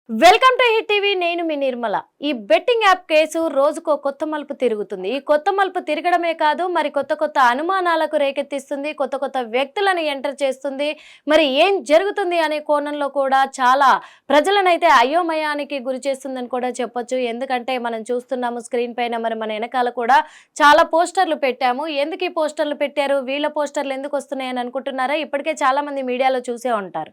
Welcome to hit TV. నేను మీ నిర్మల. ఈ betting app case రోజుకో కొత్త మలుపు తిరుగుతుంది. ఈ కొత్త మలుపు తిరగడమే కాదు, మరి కొత్త కొత్త అనుమానాలకు రేకెత్తిస్తుంది, కొత్త కొత్త వ్యక్తులను ఎంటర్ చేస్తుంది. మరి ఏం జరుగుతుంది అనే కోణంలో కూడా చాలా ప్రజలనైతే అయోమయానికి గురి చేస్తుందని కూడా చెప్పొచ్చు. ఎందుకంటే మనం చూస్తున్నాము స్క్రీన్ పైన, మరి మన వెనకాల కూడా చాలా పోస్టర్లు పెట్టాము. ఎందుకు ఈ పోస్టర్లు పెట్టారు, వీళ్ళ పోస్టర్లు ఎందుకు వస్తున్నాయని అనుకుంటున్నారా? ఇప్పటికే చాలా మంది మీడియాలో చూసే ఉంటారు.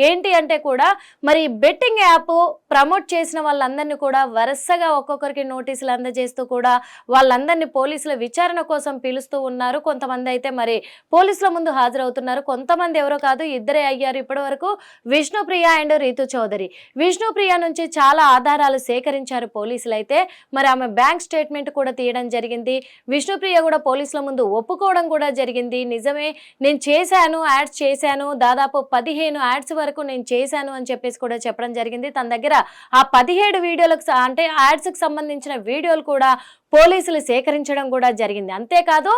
ఏంటి అంటే కూడా మరి బెట్టింగ్ యాప్ ప్రమోట్ చేసిన వాళ్ళందరినీ కూడా వరుసగా ఒక్కొక్కరికి నోటీసులు అందజేస్తూ కూడా వాళ్ళందరినీ పోలీసుల విచారణ కోసం పిలుస్తూ ఉన్నారు. కొంతమంది అయితే మరి పోలీసుల ముందు హాజరవుతున్నారు. కొంతమంది ఎవరో కాదు, ఇద్దరే అయ్యారు ఇప్పటి వరకు, విష్ణుప్రియ అండ్ రీతు చౌదరి. విష్ణుప్రియ నుంచి చాలా ఆధారాలు సేకరించారు పోలీసులు. అయితే మరి ఆమె బ్యాంక్ స్టేట్మెంట్ కూడా తీయడం జరిగింది. విష్ణుప్రియ కూడా పోలీసుల ముందు ఒప్పుకోవడం కూడా జరిగింది. నిజమే, నేను చేశాను, యాడ్స్ చేశాను, దాదాపు 15 యాడ్స్ వరకు నేను చేశాను అని చెప్పేసి కూడా చెప్పడం జరిగింది. తన దగ్గర ఆ 17 వీడియోలకు అంటే యాడ్స్ కి సంబంధించిన వీడియోలు కూడా పోలీసులు సేకరించడం కూడా జరిగింది. అంతేకాదు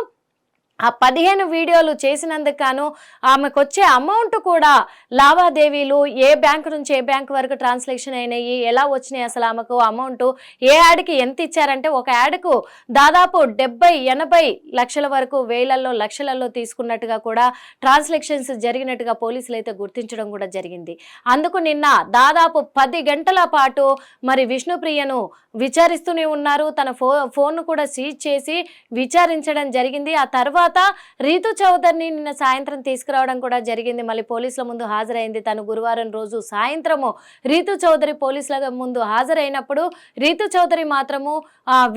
ఆ 15 వీడియోలు చేసినందుకు గాను ఆమెకు వచ్చే అమౌంట్ కూడా, లావాదేవీలు ఏ బ్యాంకు నుంచి ఏ బ్యాంకు వరకు ట్రాన్స్లేషన్ అయినాయి, ఎలా వచ్చినాయి, అసలు ఆమెకు అమౌంట్ ఏ యాడ్కి ఎంత ఇచ్చారంటే ఒక యాడ్కు దాదాపు 70-80 లక్షల వరకు, వేలల్లో లక్షలలో తీసుకున్నట్టుగా కూడా ట్రాన్స్లేషన్స్ జరిగినట్టుగా పోలీసులు అయితే గుర్తించడం కూడా జరిగింది. అందుకు నిన్న దాదాపు 10 గంటల పాటు మరి విష్ణుప్రియను విచారిస్తూనే ఉన్నారు. తన ఫోన్ కూడా సీజ్ చేసి విచారించడం జరిగింది. ఆ తర్వాత రీతు చౌదరిని నిన్న సాయంత్రం తీసుకురావడం కూడా జరిగింది. మళ్ళీ పోలీసుల ముందు హాజరైంది. తను గురువారం రోజు సాయంత్రము రీతు చౌదరి పోలీసుల ముందు హాజరైనప్పుడు రీతు చౌదరి మాత్రము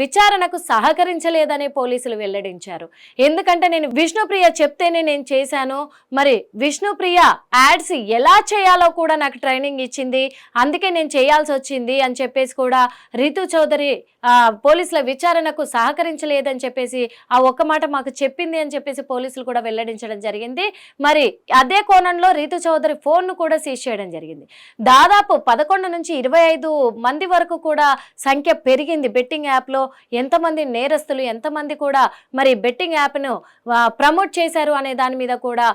విచారణకు సహకరించలేదని పోలీసులు వెల్లడించారు. ఎందుకంటే నేను విష్ణుప్రియ చెప్తేనే నేను చేశాను, మరి విష్ణుప్రియ యాడ్స్ ఎలా చేయాలో కూడా నాకు ట్రైనింగ్ ఇచ్చింది, అందుకే నేను చేయాల్సి వచ్చింది అని చెప్పేసి కూడా రీతు చౌదరి పోలీసుల విచారణకు సహకరించలేదని చెప్పేసి ఆ ఒక్క మాట మాకు చెప్పింది అని చెప్పేసి పోలీసులు కూడా వెల్లడించడం జరిగింది. మరి అదే కోణంలో రీతు చౌదరి ఫోన్ ను కూడా సీజ్ చేయడం జరిగింది. దాదాపు 11 నుంచి 25 మంది వరకు కూడా సంఖ్య పెరిగింది. బెట్టింగ్ యాప్ లో ఎంతమంది నేరస్తులు, ఎంతమంది కూడా మరి బెట్టింగ్ యాప్ ను ప్రమోట్ చేశారు అనే దాని మీద కూడా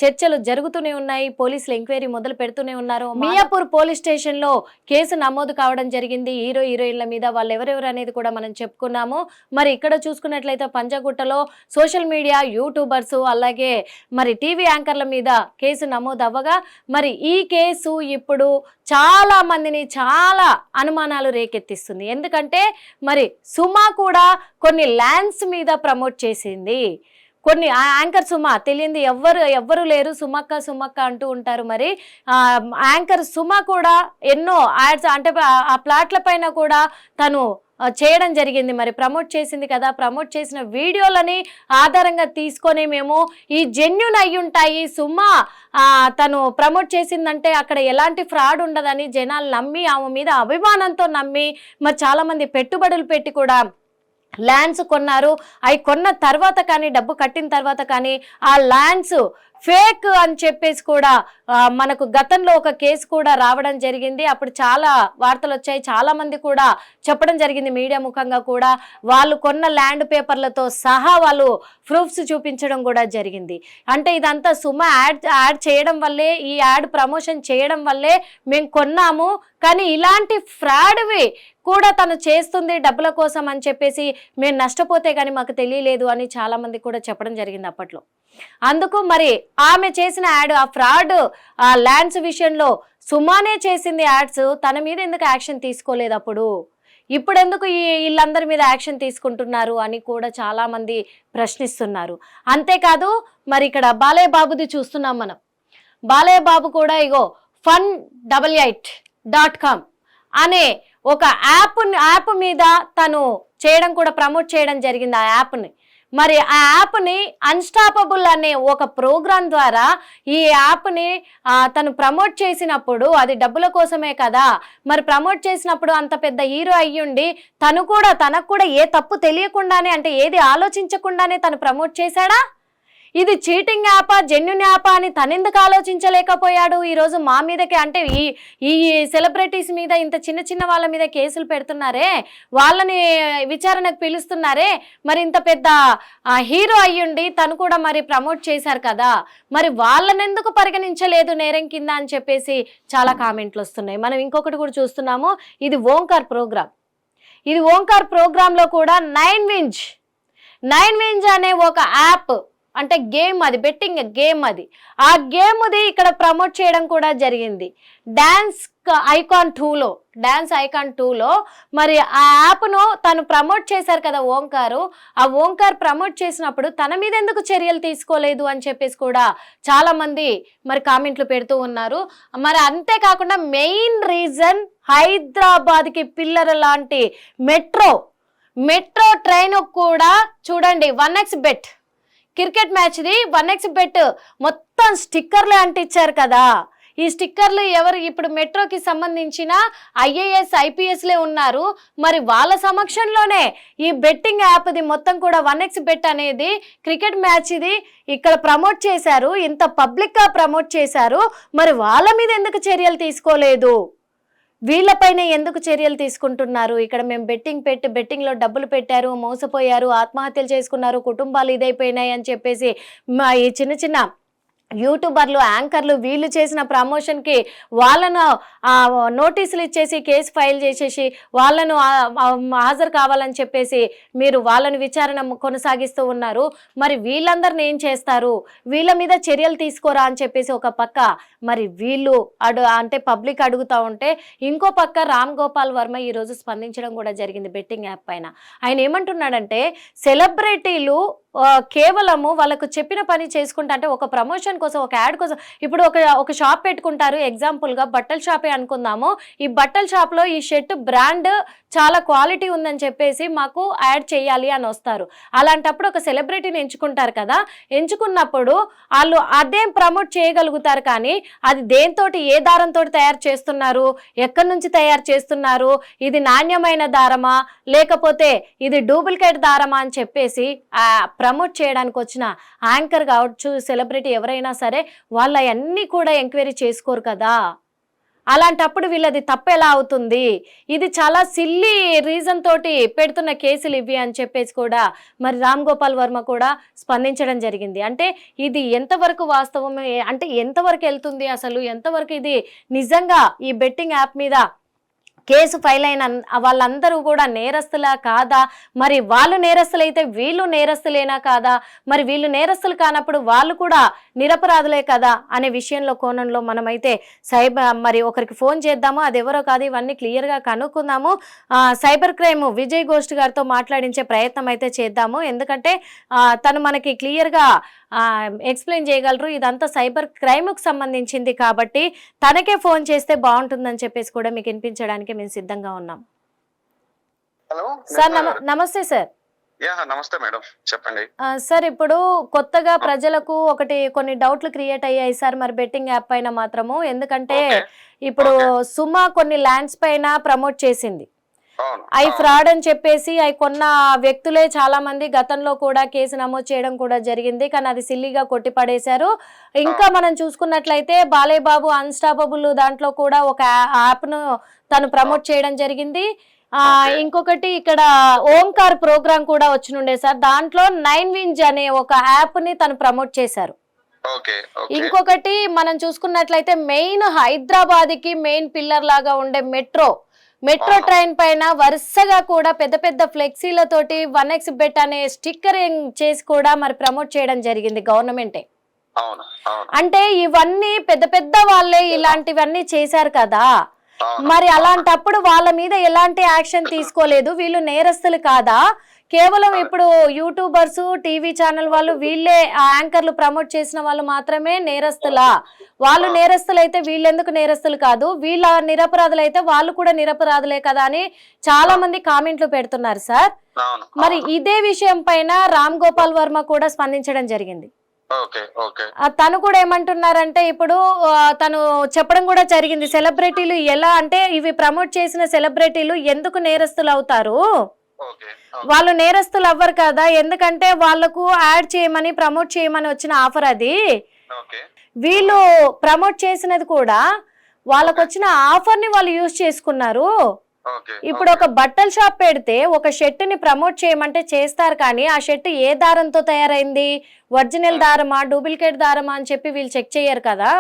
చర్చలు జరుగుతూనే ఉన్నాయి. పోలీసులు ఎంక్వైరీ మొదలు పెడుతూనే ఉన్నారు. మియాపూర్ పోలీస్ స్టేషన్ లో కేసు నమోదు కావడం జరిగింది. హీరోయిన్ల మీద వాళ్ళు ఎవరెవరు అనేది కూడా మనం చెప్పుకున్నాము. మరి ఇక్కడ చూసుకున్నట్లయితే పంజాగుట్టలో సోషల్ మీడియా యూట్యూబర్స్ అలాగే మరి టీవీ యాంకర్ల మీద కేసు నమోదు అవ్వగా మరి ఈ కేసు ఇప్పుడు చాలా మందిని చాలా అనుమానాలు రేకెత్తిస్తుంది. ఎందుకంటే మరి సుమా కూడా కొన్ని ల్యాండ్స్ మీద ప్రమోట్ చేసింది. కొన్ని యాంకర్ సుమ తెలియంది ఎవ్వరు లేరు, సుమక్క అంటూ ఉంటారు. మరి యాంకర్ సుమ కూడా ఎన్నో యాడ్స్ అంటే ఆ ప్లాట్ల పైన కూడా తను చేయడం జరిగింది. మరి ప్రమోట్ చేసింది కదా, ప్రమోట్ చేసిన వీడియోలని ఆధారంగా తీసుకొని మేము ఈ జెన్యూన్ అయి ఉంటాయి, సుమా తను ప్రమోట్ చేసిందంటే అక్కడ ఎలాంటి ఫ్రాడ్ ఉండదని జనాలు నమ్మి, ఆమె మీద అభిమానంతో నమ్మి మరి చాలా మంది పెట్టుబడులు పెట్టి కూడా ల్యాండ్స్ కొన్నారు. అవి కొన్న తర్వాత కానీ, డబ్బు కట్టిన తర్వాత కానీ ఆ ల్యాండ్స్ ఫేక్ అని చెప్పేసి కూడా మనకు గతంలో ఒక కేసు కూడా రావడం జరిగింది. అప్పుడు చాలా వార్తలు వచ్చాయి, చాలా మంది కూడా చెప్పడం జరిగింది మీడియా ముఖంగా కూడా. వాళ్ళు కొన్న ల్యాండ్ పేపర్లతో సహా వాళ్ళు ప్రూఫ్స్ చూపించడం కూడా జరిగింది. అంటే ఇదంతా సుమ యాడ్ చేయడం వల్లే, ఈ యాడ్ ప్రమోషన్ చేయడం వల్లే మేము కొన్నాము, కానీ ఇలాంటి ఫ్రాడ్వి కూడా తను చేస్తుంది డబ్బుల కోసం అని చెప్పేసి మేము నష్టపోతే కానీ మాకు తెలియలేదు అని చాలా మంది కూడా చెప్పడం జరిగింది అప్పట్లో. అందుకు మరి ఆమె చేసిన యాడ్, ఆ ఫ్రాడ్ ఆ ల్యాండ్స్ విషయంలో సుమానే చేసింది యాడ్స్, తన మీద ఎందుకు యాక్షన్ తీసుకోలేదు అప్పుడు, ఇప్పుడు ఎందుకు వీళ్ళందరి మీద యాక్షన్ తీసుకుంటున్నారు అని కూడా చాలా మంది ప్రశ్నిస్తున్నారు. అంతేకాదు మరి ఇక్కడ బాలయ్య బాబుది చూస్తున్నాం మనం. బాలయ్య బాబు కూడా ఇగో fun88.com అనే ఒక యాప్ మీద తను చేయడం కూడా ప్రమోట్ చేయడం జరిగింది. ఆ యాప్ని మరి ఆ యాప్ని అన్స్టాపబుల్ అనే ఒక ప్రోగ్రాం ద్వారా ఈ యాప్ని తను ప్రమోట్ చేసినప్పుడు అది డబ్బుల కోసమే కదా, మరి ప్రమోట్ చేసినప్పుడు అంత పెద్ద హీరో అయ్యుండి తనకు కూడా ఏ తప్పు తెలియకుండానే, అంటే ఏది ఆలోచించకుండానే తను ప్రమోట్ చేశాడా? ఇది చీటింగ్ యాపా జెన్యున్ యాపా అని తనెందుకు ఆలోచించలేకపోయాడు? ఈరోజు మా మీదకి అంటే ఈ సెలబ్రిటీస్ మీద ఇంత చిన్న చిన్న వాళ్ళ మీద కేసులు పెడుతున్నారే, వాళ్ళని విచారణకు పిలుస్తున్నారే, మరి ఇంత పెద్ద హీరో అయ్యుండి తను కూడా మరి ప్రమోట్ చేశారు కదా, మరి వాళ్ళని ఎందుకు పరిగణించలేదు నేరం కింద అని చెప్పేసి చాలా కామెంట్లు వస్తున్నాయి. మనం ఇంకొకటి కూడా చూస్తున్నాము, ఇది ఓంకార్ ప్రోగ్రామ్. ఇది ఓంకార్ ప్రోగ్రామ్ లో కూడా నైన్ వింజ్ అనే ఒక యాప్ అంటే గేమ్, అది బెట్టింగ్ గేమ్, ఆ గేమ్ది ఇక్కడ ప్రమోట్ చేయడం కూడా జరిగింది. డాన్స్ ఐకాన్ 2లో మరి ఆ యాప్ను తను ప్రమోట్ చేశారు కదా ఓంకారు. ఆ ఓంకార్ ప్రమోట్ చేసినప్పుడు తన మీద ఎందుకు చర్యలు తీసుకోలేదు అని చెప్పేసి కూడా చాలా మంది మరి కామెంట్లు పెడుతూ ఉన్నారు. మరి అంతేకాకుండా మెయిన్ రీజన్ హైదరాబాద్కి పిల్లర్ లాంటి మెట్రో ట్రైన్ కూడా చూడండి 1x bet cricket మ్యాచ్ది 1x bet మొత్తం స్టిక్కర్లే అంటించారు కదా. ఈ స్టిక్కర్లు ఎవరు ఇప్పుడు మెట్రోకి సంబంధించిన IAS IPSలే ఉన్నారు. మరి వాళ్ళ సమక్షంలోనే ఈ బెట్టింగ్ యాప్ది మొత్తం కూడా 1x బెట్ అనేది క్రికెట్ మ్యాచ్ది ఇక్కడ ప్రమోట్ చేశారు, ఇంత పబ్లిక్గా ప్రమోట్ చేశారు. మరి వాళ్ళ మీద ఎందుకు చర్యలు తీసుకోలేదు? వీళ్ళపైన ఎందుకు చర్యలు తీసుకుంటున్నారు? ఇక్కడ మేము బెట్టింగ్లో డబ్బులు పెట్టారు, మోసపోయారు, ఆత్మహత్యలు చేసుకున్నారు, కుటుంబాలు ఇదైపోయినాయి అని చెప్పేసి ఈ చిన్న చిన్న యూట్యూబర్లు, యాంకర్లు వీళ్ళు చేసిన ప్రమోషన్కి వాళ్ళను నోటీసులు ఇచ్చేసి కేసు ఫైల్ చేసేసి వాళ్ళను హాజరు కావాలని చెప్పేసి మీరు వాళ్ళని విచారణ కొనసాగిస్తూ ఉన్నారు. మరి వీళ్ళందరిని ఏం చేస్తారు? వీళ్ళ మీద చర్యలు తీసుకోరా అని చెప్పేసి ఒక పక్క మరి వీళ్ళు అంటే పబ్లిక్ అడుగుతూ ఉంటే, ఇంకో పక్క రామ్ గోపాల్ వర్మ ఈరోజు స్పందించడం కూడా జరిగింది బెట్టింగ్ యాప్ పైన. ఆయన ఏమంటున్నాడంటే, సెలబ్రిటీలు కేవలము వాళ్ళకు చెప్పిన పని చేసుకుంటా, అంటే ఒక ప్రమోషన్ కోసం, ఒక యాడ్ కోసం, ఇప్పుడు ఒక షాప్ పెట్టుకుంటారు, ఎగ్జాంపుల్గా బట్టల షాపే అనుకుందాము. ఈ బట్టల షాప్లో ఈ షర్ట్ బ్రాండ్ చాలా క్వాలిటీ ఉందని చెప్పేసి మాకు యాడ్ చేయాలి అని వస్తారు. అలాంటప్పుడు ఒక సెలబ్రిటీని ఎంచుకుంటారు కదా, ఎంచుకున్నప్పుడు వాళ్ళు అదేం ప్రమోట్ చేయగలుగుతారు, కానీ అది దేంతోటి ఏ దారంతో తయారు చేస్తున్నారు, ఎక్కడి నుంచి తయారు చేస్తున్నారు, ఇది నాణ్యమైన దారమా లేకపోతే ఇది డూప్లికేట్ దారమా అని చెప్పేసి ప్రమోట్ చేయడానికి వచ్చిన యాంకర్ కావచ్చు, సెలబ్రిటీ ఎవరైనా సరే వాళ్ళ అన్నీ కూడా ఎంక్వైరీ చేసుకోరు కదా. అలాంటప్పుడు వీళ్ళది తప్పు ఎలా అవుతుంది? ఇది చాలా సిల్లీ రీజన్ తోటి పెడుతున్న కేసులు ఇవి అని చెప్పేసి కూడా మరి రామ్ గోపాల్ వర్మ కూడా స్పందించడం జరిగింది. అంటే ఇది ఎంతవరకు వాస్తవం, అంటే ఎంతవరకు వెళ్తుంది, అసలు ఎంతవరకు ఇది నిజంగా ఈ బెట్టింగ్ యాప్ మీద కేసు ఫైల్ అయిన వాళ్ళందరూ కూడా నేరస్తులా కాదా? మరి వాళ్ళు నేరస్తులైతే వీళ్ళు నేరస్తులేనా కాదా? మరి వీళ్ళు నేరస్తులు కానప్పుడు వాళ్ళు కూడా నిరపరాధులే కదా అనే విషయంలో కోణంలో మనమైతే మరి ఒకరికి ఫోన్ చేద్దాము, అది ఎవరో కాదు, ఇవన్నీ క్లియర్గా కనుక్కుందాము. సైబర్ క్రైమ్ విజయ్ గోస్ట్ గారితో మాట్లాడించే ప్రయత్నం అయితే చేద్దాము. ఎందుకంటే తను మనకి క్లియర్గా ఎక్స్ప్లెయిన్ చేయగలరు. ఇదంతా సైబర్ క్రైమ్కు సంబంధించింది కాబట్టి తనకే ఫోన్ చేస్తే బాగుంటుందని చెప్పేసి కూడా మీకు వినిపించడానికి మేము సిద్ధంగా ఉన్నాం. హలో సార్, నమస్తే సార్. నమస్తే మేడం, చెప్పండి సార్. ఇప్పుడు కొత్తగా ప్రజలకు కొన్ని డౌట్లు క్రియేట్ అయ్యాయి సార్ మరి బెట్టింగ్ యాప్ పైన మాత్రము. ఎందుకంటే ఇప్పుడు సుమా కొన్ని ల్యాండ్స్ పైన ప్రమోట్ చేసింది, అవి ఫ్రాడ్ అని చెప్పేసి అవి కొన్న వ్యక్తులే చాలా మంది గతంలో కూడా కేసు నమోదు చేయడం కూడా జరిగింది, కానీ అది సిల్లీగా కొట్టిపడేశారు. ఇంకా మనం చూసుకున్నట్లయితే బాలయ్య బాబు అన్స్టాపబుల్ దాంట్లో కూడా ఒక యాప్ ను తను ప్రమోట్ చేయడం జరిగింది. ఇంకొకటి ఇక్కడ ఓంకార్ ప్రోగ్రామ్ కూడా వచ్చినుండే సార్, దాంట్లో 9 వింజ్ అనే ఒక యాప్ ని తను ప్రమోట్ చేశారు. ఇంకొకటి మనం చూసుకున్నట్లయితే మెయిన్ హైదరాబాద్ కి మెయిన్ పిల్లర్ లాగా ఉండే మెట్రో ట్రైన్ పైన వరుసగా కూడా పెద్ద పెద్ద ఫ్లెక్సీలతోటి 1x బెట్ అనే స్టిక్కరింగ్ చేసి కూడా మరి ప్రమోట్ చేయడం జరిగింది గవర్నమెంటే. అంటే ఇవన్నీ పెద్ద వాళ్ళే ఇలాంటివన్నీ చేశారు కదా. మరి అలాంటప్పుడు వాళ్ళ మీద ఎలాంటి యాక్షన్ తీసుకోలేదు, వీళ్ళు నేరస్తులు కాదా? కేవలం ఇప్పుడు యూట్యూబర్స్, టీవీ ఛానల్ వాళ్ళు, వీళ్ళే యాంకర్లు ప్రమోట్ చేసిన వాళ్ళు మాత్రమే నేరస్తులా? వాళ్ళు నేరస్తులైతే వీళ్ళెందుకు నేరస్తులు కాదు? వీళ్ళ నిరపరాధులైతే వాళ్ళు కూడా నిరపరాధులే కదా అని చాలా మంది కామెంట్లు పెడుతున్నారు సార్. మరి ఇదే విషయం పైన రామ్ గోపాల్ వర్మ కూడా స్పందించడం జరిగింది. తను కూడా ఏమంటున్నారంటే, ఇప్పుడు తను చెప్పడం కూడా జరిగింది, సెలబ్రిటీలు ఎలా అంటే ఇవి ప్రమోట్ చేసిన సెలబ్రిటీలు ఎందుకు నేరస్తులు అవుతారు, ఓకే వాళ్ళు నేరస్తులు అవ్వరు కదా, ఎందుకంటే వాళ్ళకు యాడ్ చేయమని ప్రమోట్ చేయమని వచ్చిన ఆఫర్ అది. ఓకే వీళ్ళు ప్రమోట్ చేసినది కూడా వాళ్ళకు వచ్చిన ఆఫర్ ని వాళ్ళు యూజ్ చేసుకున్నారు. ఓకే ఇప్పుడు ఒక బట్టల షాప్ పెడితే ఒక షర్ట్ ని ప్రమోట్ చేయమంటే చేస్తారు, కానీ ఆ షర్ట్ ఏ దారంతో తయారైంది, ఒరిజినల్ దారమా డూప్లికేట్ దారమా అని చెప్పి వీళ్ళు చెక్ చేయరు కదా,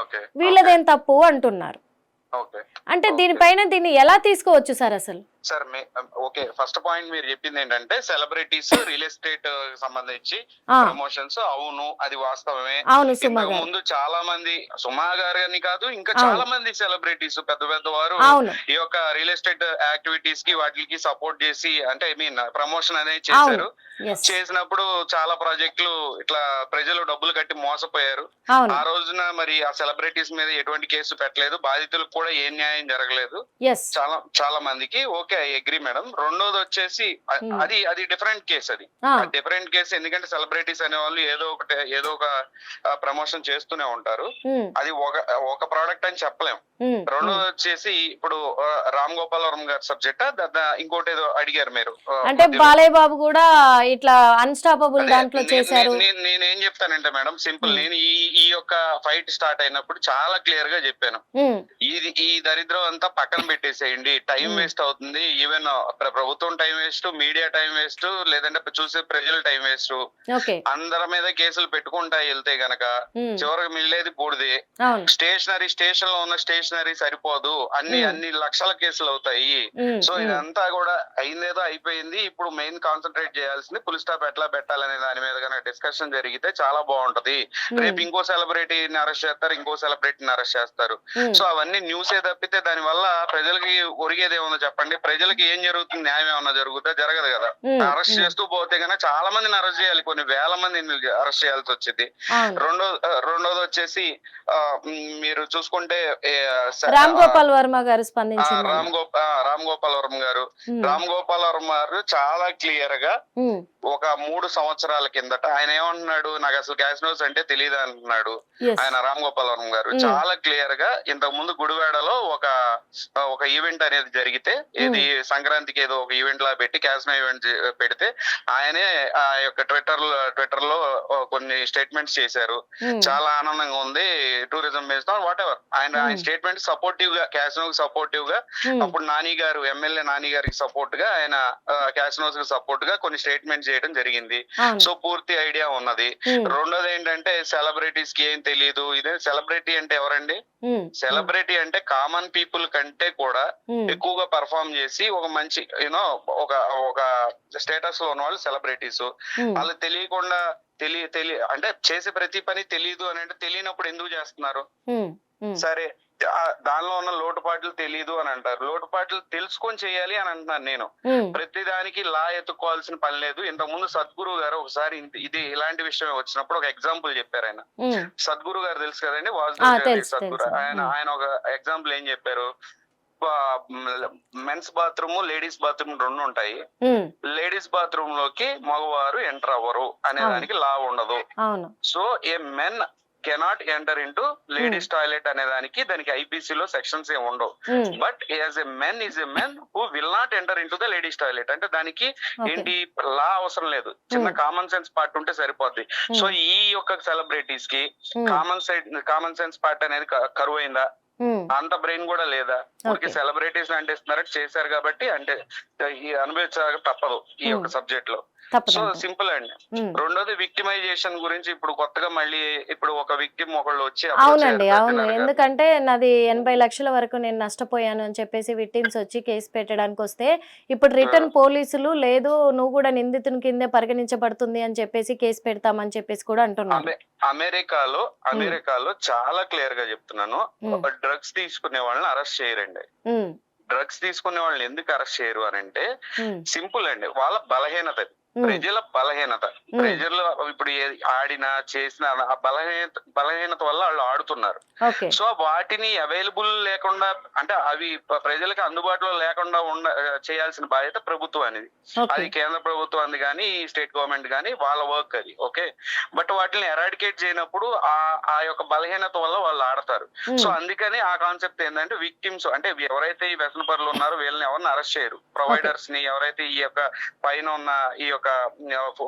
ఓకే వీళ్ళదేం తప్పు అంటున్నారు. ఓకే అంటే దీనిపైన దీన్ని ఎలా తీసుకోవచ్చు సార్ అసలు? సార్ ఓకే, ఫస్ట్ పాయింట్ మీరు చెప్పింది ఏంటంటే సెలబ్రిటీస్ రియల్ ఎస్టేట్ సంబంధించి ప్రమోషన్స్, అవును అది వాస్తవమే. అవును సుమా ఇంతకు గారు. ముందు చాలా మంది, సుమా గారు అని కాదు, ఇంకా చాలా మంది సెలబ్రిటీస్ పెద్ద పెద్ద వారు అవును ఈ యొక్క రియల్ ఎస్టేట్ యాక్టివిటీస్ కి వాటికి సపోర్ట్ చేసి, అంటే ఐ మీన్ ప్రమోషన్ అనేది చేశారు. ఎస్ చేసినప్పుడు చాలా ప్రాజెక్టులు ఇట్లా ప్రజలు డబ్బులు కట్టి మోసపోయారు. అవును ఆ రోజున మరి ఆ సెలబ్రిటీస్ మీద ఎటువంటి కేసు పెట్టలేదు, బాధితులకు కూడా ఏ న్యాయం జరగలేదు ఎస్ చాలా చాలా మందికి. Okay, I agree madam. రెండోది వచ్చేసి అది డిఫరెంట్ కేసు. అది డిఫరెంట్ కేసు, ఎందుకంటే సెలబ్రిటీస్ అనే వాళ్ళు ఏదో ఒక ప్రమోషన్ చేస్తూనే ఉంటారు. అది ఒక ప్రోడక్ట్ అని చెప్పలేం. రెండోది వచ్చేసి ఇప్పుడు రామ్ గోపాల్ వర్మ గారి సబ్జెక్ట్, ఇంకోటి ఏదో అడిగారు మీరు. అంటే బాలయ్య బాబు కూడా ఇట్లా అన్స్టాపబుల్ దాంట్లో చేశారు. నేనేం చెప్తానంటే మేడం, సింపుల్, నేను ఈ యొక్క ఫైట్ స్టార్ట్ అయినప్పుడు చాలా క్లియర్ గా చెప్పాను, ఈ దరిద్రం అంతా పక్కన పెట్టేసేయండి, టైం వేస్ట్ అవుతుంది. ఈవెన్ ప్రభుత్వం time waste, media time waste, లేదంటే చూసే ప్రజల టైం వేస్ట్. అందరి మీద కేసులు పెట్టుకుంటా వెళ్తే గనక చివరికి మిగిలేది బూడిదే. స్టేషన్ లో ఉన్న స్టేషనరీ సరిపోదు, అన్ని లక్షల కేసులు అవుతాయి. సో ఇదంతా కూడా అయిందేదో అయిపోయింది. ఇప్పుడు మెయిన్ కాన్సన్ట్రేట్ చేయాల్సింది ఫుల్ స్టాప్ ఎట్లా పెట్టాలనే దాని మీద కనుక డిస్కషన్ జరిగితే చాలా బాగుంటది. రేపు ఇంకో సెలబ్రిటీని అరెస్ట్ చేస్తారు, ఇంకో సెలబ్రిటీని అరెస్ట్ చేస్తారు. సో అవన్నీ న్యూసే తప్పితే దాని వల్ల ప్రజలకి ఒరిగేది ఏమన్నా చెప్పండి? ప్రజలకి ఏం జరుగుతుంది? న్యాయం ఏమన్నా జరుగుతా? జరగదు కదా. అరెస్ట్ చేస్తూ పోతే కన్నా చాలా మందిని అరెస్ట్ చేయాలి, కొన్ని వేల మందిని అరెస్ట్ చేయాల్సి వచ్చింది. రెండోది వచ్చేసి మీరు చూసుకుంటే రామ్ గోపాల్ వర్మ గారు స్పందించారు. రామ్ గోపాల్ వర్మ గారు చాలా క్లియర్ గా ఒక 3 సంవత్సరాల కిందట ఆయన ఏమంటున్నాడు, నాకు అసలు క్యాసినోస్ అంటే తెలియదు అంటున్నాడు ఆయన. రామ్ గోపాల్ వర్మ గారు చాలా క్లియర్ గా ఇంతకు ముందు గుడివాడలో ఒక ఈవెంట్ అనేది జరిగితే, ఇది సంక్రాంతికి ఏదో ఒక ఈవెంట్ లా పెట్టి క్యాసినో ఈవెంట్ పెడితే ఆయనే ఆ యొక్క ట్విట్టర్ లో కొన్ని స్టేట్మెంట్స్ చేశారు. చాలా ఆనందంగా ఉంది, టూరిజం బేస్డ్ వాట్ ఎవర్. ఆయన స్టేట్మెంట్ సపోర్టివ్ గా, క్యాసినోకి సపోర్టివ్ గా, అప్పుడు నాని గారు, ఎమ్మెల్యే నాని గారికి సపోర్ట్ గా, ఆయన క్యాసినోస్ కి సపోర్ట్ గా కొన్ని స్టేట్మెంట్స్ చేయడం జరిగింది. సో పూర్తి ఐడియా ఉన్నది. రెండోది ఏంటంటే సెలబ్రిటీస్ కి ఏం తెలియదు. ఇదే సెలబ్రిటీ అంటే ఎవరండి? సెలబ్రిటీ అంటే కామన్ పీపుల్ కంటే కూడా ఎక్కువగా పర్ఫార్మ్ చేసి ఒక మంచి ఒక స్టేటస్ లో ఉన్న వాళ్ళు సెలబ్రిటీస్. వాళ్ళు తెలియకుండా అంటే చేసే ప్రతి పని తెలియదు అని అంటే, తెలియనప్పుడు ఎందుకు చేస్తున్నారు? సరే, దానిలో ఉన్న లోటుపాట్లు తెలియదు అని అంటారు. లోటుపాట్లు తెలుసుకొని చేయాలి అని అంటున్నాను నేను. ప్రతి దానికి లా ఎత్తుకోవాల్సిన పని లేదు. ఇంతకు ముందు సద్గురు గారు ఒకసారి ఇలాంటి విషయం వచ్చినప్పుడు ఒక ఎగ్జాంపుల్ చెప్పారు ఆయన. సద్గురు గారు తెలుసు కదండి, వాసుదేవ్ సద్గురు. ఆయన ఒక ఎగ్జాంపుల్ ఏం చెప్పారు, మెన్స్ బాత్రూమ్, లేడీస్ బాత్రూమ్ 2 ఉంటాయి. లేడీస్ బాత్రూమ్ లోకి మగవారు ఎంటర్ అవ్వరు అనే దానికి లా ఉండదు. So a men cannot enter into ladies toilet అనే దానికి ఐపీసీ లో సెక్షన్స్ ఏమి ఉండవు. But as a men is a men who will not enter into the ladies toilet అంటే దానికి ఏంటి లా అవసరం లేదు, చిన్న కామన్ సెన్స్ పార్ట్ ఉంటే సరిపోద్ది. సో ఈ యొక్క సెలబ్రిటీస్ కి కామన్ సెన్స్ పార్ట్ అనేది కరువైందా? అంత బ్రెయిన్ కూడా లేదా? ఊరికి సెలబ్రిటీస్ అంటే ఇస్తున్నారంటే చేశారు కాబట్టి అంటే అనుభవించక తప్పదు ఈ యొక్క సబ్జెక్ట్ లో. సో సింపుల్ అండి. రెండోది విక్టిమైజేషన్ గురించి ఇప్పుడు కొత్తగా మళ్ళీ ఇప్పుడు ఒక విక్టిమ్ ఒకళ్ళు వచ్చి, అవునండి అవును, ఎందుకంటే నాది 80 లక్షల వరకు నేను నష్టపోయాను అని చెప్పేసి విక్టిమ్స్ వచ్చి కేసు పెట్టడానికి వస్తే, ఇప్పుడు రిటర్న్ పోలీసులు లేదు నువ్వు కూడా నిందితుని కిందే పరిగణించబడుతుంది అని చెప్పేసి కేసు పెడతామని చెప్పేసి కూడా అంటున్నారు. అమెరికాలో చాలా క్లియర్ గా చెప్తున్నాను, డ్రగ్స్ తీసుకునే వాళ్ళని అరెస్ట్ చేయరండి. డ్రగ్స్ తీసుకునే వాళ్ళని ఎందుకు అరెస్ట్ చేయరు అని అంటే సింపుల్ అండి, వాళ్ళ బలహీనత. ప్రజల బలహీనత. ప్రజలు ఇప్పుడు ఆడిన చేసిన ఆ బలహీనత వల్ల వాళ్ళు ఆడుతున్నారు. సో వాటిని అవైలబుల్ లేకుండా అంటే అవి ప్రజలకు అందుబాటులో లేకుండా చేయాల్సిన బాధ్యత ప్రభుత్వం అనేది. అది కేంద్ర ప్రభుత్వం అంది కానీ స్టేట్ గవర్నమెంట్ కానీ వాళ్ళ వర్క్ అది. ఓకే, బట్ వాటిని ఎరాడికేట్ చేయనప్పుడు ఆ యొక్క బలహీనత వల్ల వాళ్ళు ఆడతారు. సో అందుకని ఆ కాన్సెప్ట్ ఏంటంటే విక్టిమ్స్ అంటే ఎవరైతే ఈ వ్యసన పరులు ఉన్నారో వీళ్ళని ఎవరిని అరెస్ట్ చేయరు. ప్రొవైడర్స్ ని ఎవరైతే ఈ యొక్క పైన ఉన్న ఈ యొక్క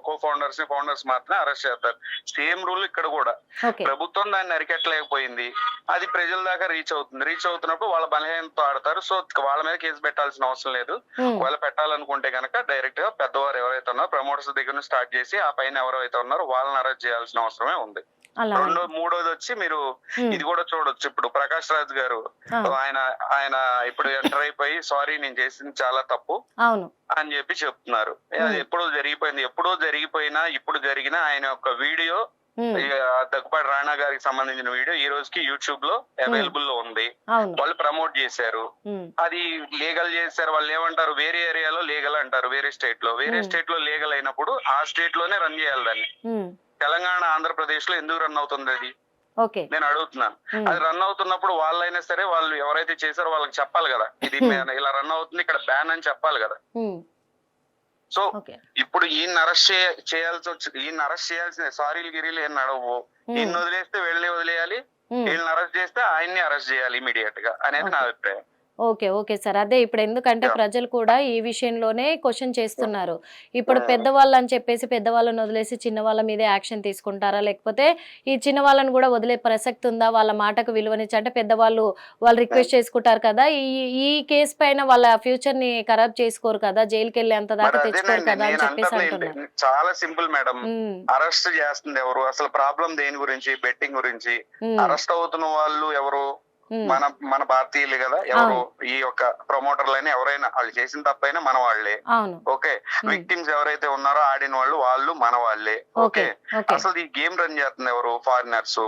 కో ఫౌండర్స్ ని ఫౌండర్స్ మాత్రమే అరెస్ట్ చేస్తారు. సేమ్ రూల్ ఇక్కడ కూడా. ప్రభుత్వం దాన్ని అరికట్టలేకపోయింది, అది ప్రజల దాకా రీచ్ అవుతుంది. రీచ్ అవుతున్నప్పుడు వాళ్ళ బలహీనతో ఆడతారు. సో వాళ్ళ మీద కేసు పెట్టాల్సిన అవసరం లేదు. ఒకవేళ పెట్టాలనుకుంటే కనుక డైరెక్ట్ గా పెద్దవారు ఎవరైతే ఉన్నారో ప్రమోటర్స్ దగ్గర నుంచి స్టార్ట్ చేసి ఆ పైన ఎవరైతే ఉన్నారో వాళ్ళని అరెస్ట్ చేయాల్సిన అవసరమే ఉంది. మూడోది వచ్చి మీరు ఇది కూడా చూడొచ్చు. ఇప్పుడు ప్రకాష్ రాజ్ గారు ఆయన ఇప్పుడు ఎంటర్ అయిపోయి సారీ నేను చేసింది చాలా తప్పు అని చెప్పి చెప్తున్నారు. అది ఎప్పుడో జరిగిపోయింది. ఎప్పుడో జరిగిపోయినా ఇప్పుడు జరిగిన ఆయన యొక్క వీడియో దగ్గుపాటి రాణా గారికి సంబంధించిన వీడియో ఈ రోజుకి యూట్యూబ్ లో అవైలబుల్ లో ఉంది. వాళ్ళు ప్రమోట్ చేశారు, అది లీగల్ చేశారు. వాళ్ళు ఏమంటారు, వేరే ఏరియాలో లీగల్ అంటారు, వేరే స్టేట్ లో లీగల్ అయినప్పుడు ఆ స్టేట్ లోనే రన్ చేయాలి దాన్ని. తెలంగాణ ఆంధ్రప్రదేశ్ లో ఎందుకు రన్ అవుతుంది అది నేను అడుగుతున్నాను. అది రన్ అవుతున్నప్పుడు వాళ్ళైనా సరే వాళ్ళు ఎవరైతే చేశారో వాళ్ళకి చెప్పాలి కదా, ఇది ఇలా రన్ అవుతుంది ఇక్కడ బ్యాన్ అని చెప్పాలి కదా. సో ఇప్పుడు ఈయన అరెస్ట్ చేయాల్సిన సారీలు గిరీలు ఏం నడవు. ఈయన వదిలేస్తే వెళ్ళి వదిలేయాలి, వీళ్ళని అరెస్ట్ చేస్తే ఆయన్ని అరెస్ట్ చేయాలి ఇమీడియట్ గా అనేది నా అభిప్రాయం. ఓకే సార్, అదే ఇప్పుడు ఎందుకంటే ప్రజలు కూడా ఈ విషయంలోనే క్వశ్చన్ చేస్తున్నారు. ఇప్పుడు పెద్దవాళ్ళు అని చెప్పేసి పెద్దవాళ్ళని వదిలేసి చిన్న వాళ్ళ మీదే యాక్షన్ తీసుకుంటారా, లేకపోతే ఈ చిన్న వాళ్ళని కూడా వదిలే ప్రసక్తి ఉందా? వాళ్ళ మాటకు విలువనిచ్చి అంటే పెద్దవాళ్ళు వాళ్ళు రిక్వెస్ట్ చేసుకుంటారు కదా, ఈ కేసు పైన వాళ్ళ ఫ్యూచర్ ని ఖరాబ్ చేసుకోరు కదా, జైలుకి వెళ్ళి అంత దాకా తెచ్చుకోరు కదా అని చెప్పేసి అంటున్నారు. చాలా సింపుల్ మేడం, అరెస్ట్ చేస్తుంది ఎవరు? అసలు ప్రాబ్లం దేని గురించి? బెట్టింగ్ గురించి. అరెస్ట్ అవుతున్న వాళ్ళు ఎవరు? మన భారతీయులే కదా. ఎవరు ఈ యొక్క ప్రమోటర్లైనా ఎవరైనా వాళ్ళు చేసిన తప్పైనా మన వాళ్లే. ఓకే, విక్టిమ్స్ ఎవరైతే ఉన్నారో ఆడిన వాళ్ళు మన వాళ్లే. ఓకే, అసలు ఈ గేమ్ రన్ చేస్తుంది ఎవరు? ఫారినర్స్.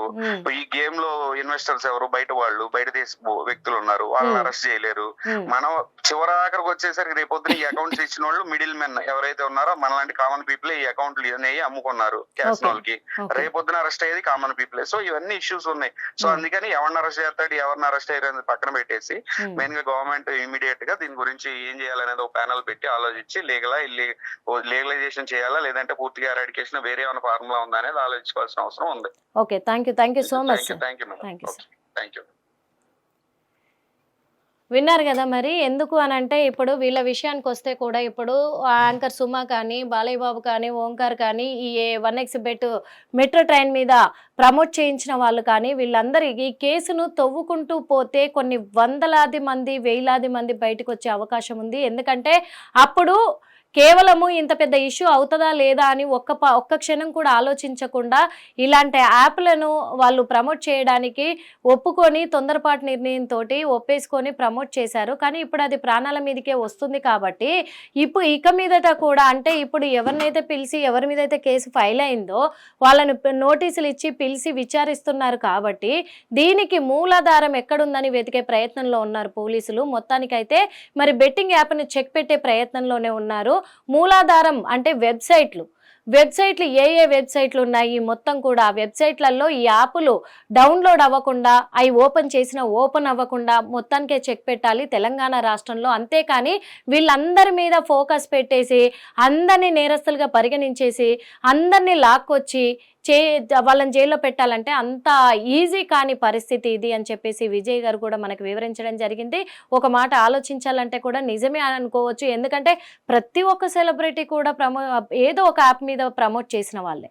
ఈ గేమ్ లో ఇన్వెస్టర్స్ ఎవరు? బయట వాళ్ళు, బయట దేశ వ్యక్తులు ఉన్నారు, వాళ్ళని అరెస్ట్ చేయలేరు. మనం చివరాఖరికి వచ్చేసరికి రేపొద్దున ఈ అకౌంట్స్ ఇచ్చిన వాళ్ళు మిడిల్ మెన్ ఎవరైతే ఉన్నారో మనలాంటి కామన్ పీపుల్ ఈ అకౌంట్లు అనేవి అమ్ముకున్నారు క్యాసినోలకి. రేపొద్దున అరెస్ట్ అయ్యేది కామన్ పీపుల్. సో ఇవన్నీ ఇష్యూస్ ఉన్నాయి. సో అందుకని ఎవరిని అరెస్ట్ చేస్తాడు, ఎవరిని అరెస్ట్ అయ్యారు పక్కన పెట్టేసి మెయిన్ గా గవర్నమెంట్ ఇమీడియట్ గా దీని గురించి ఏం చేయాలనేది ఒక ప్యానల్ పెట్టి ఆలోచించి లీగలైజేషన్ చేయాలా, లేదంటే పూర్తిగా ఎరాడికేషన్ వేరే ఏమైనా ఫార్ములా ఉందా అనేది ఆలోచించుకోవాల్సిన అవసరం ఉంది. Okay, thank you so much. Thank you. విన్నారు కదా మరి. ఎందుకు అని అంటే ఇప్పుడు వీళ్ళ విషయానికి వస్తే కూడా ఇప్పుడు యాంకర్ సుమా కానీ, బాలయ్య బాబు కానీ, ఓంకార్ కానీ, ఈ 1x బెట్ మెట్రో ట్రైన్ మీద ప్రమోట్ చేయించిన వాళ్ళు కానీ వీళ్ళందరూ ఈ కేసును తవ్వుకుంటూ పోతే కొన్ని వందలాది మంది, వేలాది మంది బయటకు వచ్చే అవకాశం ఉంది. ఎందుకంటే అప్పుడు కేవలము ఇంత పెద్ద ఇష్యూ అవుతుందా లేదా అని ఒక్క క్షణం కూడా ఆలోచించకుండా ఇలాంటి యాప్లను వాళ్ళు ప్రమోట్ చేయడానికి ఒప్పుకొని తొందరపాటు నిర్ణయంతో ఒప్పేసుకొని ప్రమోట్ చేశారు. కానీ ఇప్పుడు అది ప్రాణాల మీదకే వస్తుంది కాబట్టి ఇప్పుడు ఇక మీదట కూడా అంటే ఇప్పుడు ఎవరినైతే పిలిచి ఎవరి మీద అయితే కేసు ఫైల్ అయిందో వాళ్ళని నోటీసులు ఇచ్చి పిలిచి విచారిస్తున్నారు. కాబట్టి దీనికి మూలాధారం ఎక్కడుందని వెతికే ప్రయత్నంలో ఉన్నారు పోలీసులు. మొత్తానికైతే మరి బెట్టింగ్ యాప్ని చెక్ పెట్టే ప్రయత్నంలోనే ఉన్నారు. మూలాధారం అంటే వెబ్సైట్లు ఏ వెబ్సైట్లు ఉన్నాయి మొత్తం కూడా వెబ్సైట్లలో ఈ యాప్లు డౌన్లోడ్ అవ్వకుండా అవి ఓపెన్ అవ్వకుండా మొత్తానికే చెక్ పెట్టాలి తెలంగాణ రాష్ట్రంలో. అంతేకాని వీళ్ళందరి మీద ఫోకస్ పెట్టేసి అందరినీ నేరస్తులుగా పరిగణించేసి అందరినీ లాక్కొచ్చి వాళ్ళని జైల్లో పెట్టాలంటే అంత ఈజీ కాని పరిస్థితి ఇది అని చెప్పేసి విజయ్ గారు కూడా మనకు వివరించడం జరిగింది. ఒక మాట ఆలోచించాలంటే కూడా నిజమే అని అనుకోవచ్చు. ఎందుకంటే ప్రతి ఒక్క సెలబ్రిటీ కూడా ఏదో ఒక యాప్ మీద ప్రమోట్ చేసిన వాళ్ళే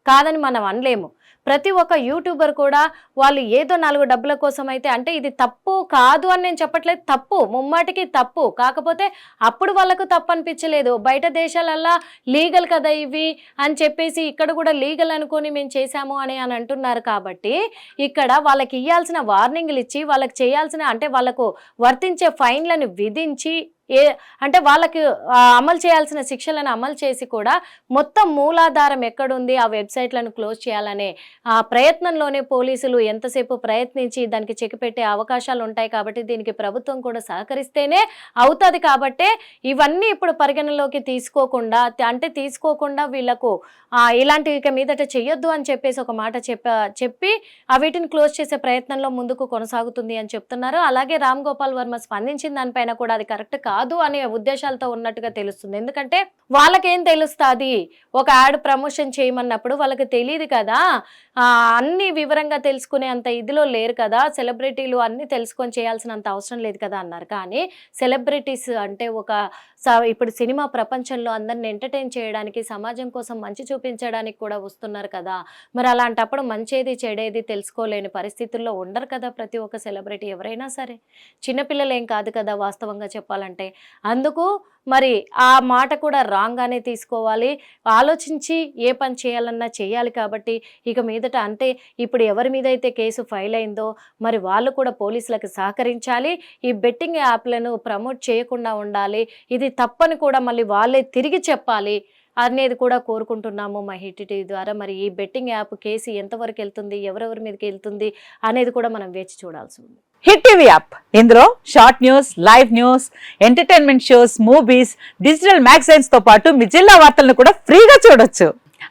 కాదని మనం అనలేము. ప్రతి ఒక్క యూట్యూబర్ కూడా వాళ్ళు ఏదో 4 డబ్బుల కోసం అయితే అంటే ఇది తప్పు కాదు అని నేను చెప్పట్లేదు, తప్పు ముమ్మాటికి తప్పు. కాకపోతే అప్పుడు వాళ్ళకు తప్పు అనిపించలేదు. బయట దేశాలల్లా లీగల్ కదా ఇవి అని చెప్పేసి ఇక్కడ కూడా లీగల్ అనుకొని మేము చేశాము అని అంటున్నారు. కాబట్టి ఇక్కడ వాళ్ళకి ఇవ్వాల్సిన వార్నింగ్లు ఇచ్చి వాళ్ళకి చేయాల్సిన అంటే వాళ్ళకు వర్తించే ఫైన్లను విధించి అంటే వాళ్ళకి అమలు చేయాల్సిన శిక్షలను అమలు చేసి కూడా మొత్తం మూలాధారం ఎక్కడుంది ఆ వెబ్సైట్లను క్లోజ్ చేయాలనే ఆ ప్రయత్నంలోనే పోలీసులు ఎంతసేపు ప్రయత్నించి దానికి చెక్ పెట్టే అవకాశాలు ఉంటాయి. కాబట్టి దీనికి ప్రభుత్వం కూడా సహకరిస్తేనే అవుతుంది. కాబట్టే ఇవన్నీ ఇప్పుడు పరిగణలోకి తీసుకోకుండా వీళ్ళకు ఇలాంటివి ఇక మీదట చెయ్యొద్దు అని చెప్పేసి ఒక మాట చెప్పి వీటిని క్లోజ్ చేసే ప్రయత్నంలో ముందుకు కొనసాగుతుంది అని చెప్తున్నారు. అలాగే రామ్ గోపాల్ వర్మ స్పందించిన దానిపైన కూడా అది కరెక్ట్ కాదు అనే ఉద్దేశాలతో ఉన్నట్టుగా తెలుస్తుంది. ఎందుకంటే వాళ్ళకేం తెలుస్తుంది, ఒక యాడ్ ప్రమోషన్ చేయమన్నప్పుడు వాళ్ళకి తెలియదు కదా, అన్ని వివరంగా తెలుసుకునే అంత ఇదిలో లేరు కదా, సెలబ్రిటీలు అన్ని తెలుసుకొని చేయాల్సినంత అవసరం లేదు కదా అన్నారు. కానీ సెలబ్రిటీస్ అంటే ఇప్పుడు సినిమా ప్రపంచంలో అందరిని ఎంటర్టైన్ చేయడానికి, సమాజం కోసం మంచి చూపించడానికి కూడా వస్తున్నారు కదా. మరి అలాంటప్పుడు మంచేది చెడేది తెలుసుకోలేని పరిస్థితుల్లో ఉండరు కదా ప్రతి ఒక్క సెలబ్రిటీ, ఎవరైనా సరే చిన్నపిల్లలు ఏం కాదు కదా వాస్తవంగా చెప్పాలంటే. అందుకు మరి ఆ మాట కూడా రాంగ్గానే తీసుకోవాలి, ఆలోచించి ఏ పని చేయాలన్నా చేయాలి. కాబట్టి ఇక మీదట అంటే ఇప్పుడు ఎవరి మీద అయితే కేసు ఫైల్ అయిందో మరి వాళ్ళు కూడా పోలీసులకు సహకరించాలి, ఈ బెట్టింగ్ యాప్లను ప్రమోట్ చేయకుండా ఉండాలి, ఇది తప్పని కూడా మళ్ళీ వాళ్ళే తిరిగి చెప్పాలి అనేది కూడా కోరుకుంటున్నాము మా హిట్ టీవీ ద్వారా. మరి ఈ బెట్టింగ్ యాప్ కేసు ఎంతవరకు వెళ్తుంది, ఎవరెవరి మీదకి వెళ్తుంది అనేది కూడా మనం వేచి చూడాల్సి ఉంది. హిట్ టీవీ యాప్ ఇందులో short news, live news, entertainment shows, movies, digital magazines తో పాటు మీ జిల్లా వార్తలను కూడా ఫ్రీగా చూడొచ్చు.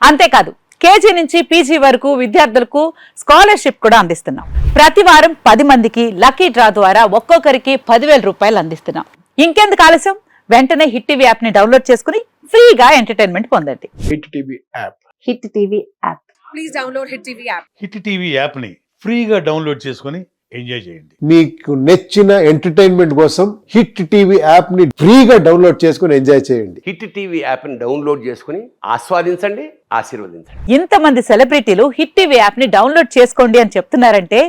అంతేకాదు కేజీ నుంచి పీజీ వరకు విద్యార్థులకు స్కాలర్షిప్ కూడా అందిస్తున్నాం. ప్రతి వారం 10 మందికి లక్కీ డ్రా ద్వారా ఒక్కొక్కరికి 10,000 రూపాయలు అందిస్తున్నాం. ఇంకెందుకు ఆలస్యం, వెంటనే హిట్ టీవీ యాప్ ని డౌన్లోడ్ చేసుకుని ఫ్రీగా ఎంటర్టైన్మెంట్ పొందండి. Hit TV app. Hit TV app. Please download hit TV app. Hit TV app ని ఫ్రీగా డౌన్లోడ్ చేసుకుని ఎంజాయ్ చేయండి. మీకు నచ్చిన ఎంటర్టైన్మెంట్ కోసం హిట్ టీవీ యాప్ ని ఫ్రీగా డౌన్లోడ్ చేసుకుని ఎంజాయ్ చేయండి. హిట్ టీవీ యాప్ ని డౌన్లోడ్ చేసుకుని ఆస్వాదించండి, ఆశీర్వదించండి. ఇంతమంది సెలబ్రిటీలు హిట్ టీవీ యాప్ ని డౌన్లోడ్ చేసుకోండి అని చెప్తున్నారంటే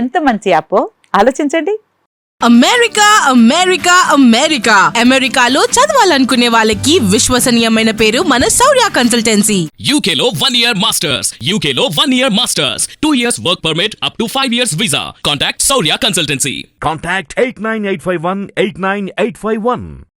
ఎంత మంచి యాప్ ఆలోచించండి. అమెరికా అమెరికాలో చదవాలనుకునే వాళ్ళకి విశ్వసనీయమైన పేరు మన శౌర్య కన్సల్టెన్సీ. UK లో 1 year masters. UK లో 1 year masters. 2 years work permit up to 5 years visa. Contact Saurya Consultancy. Contact 89851 89851.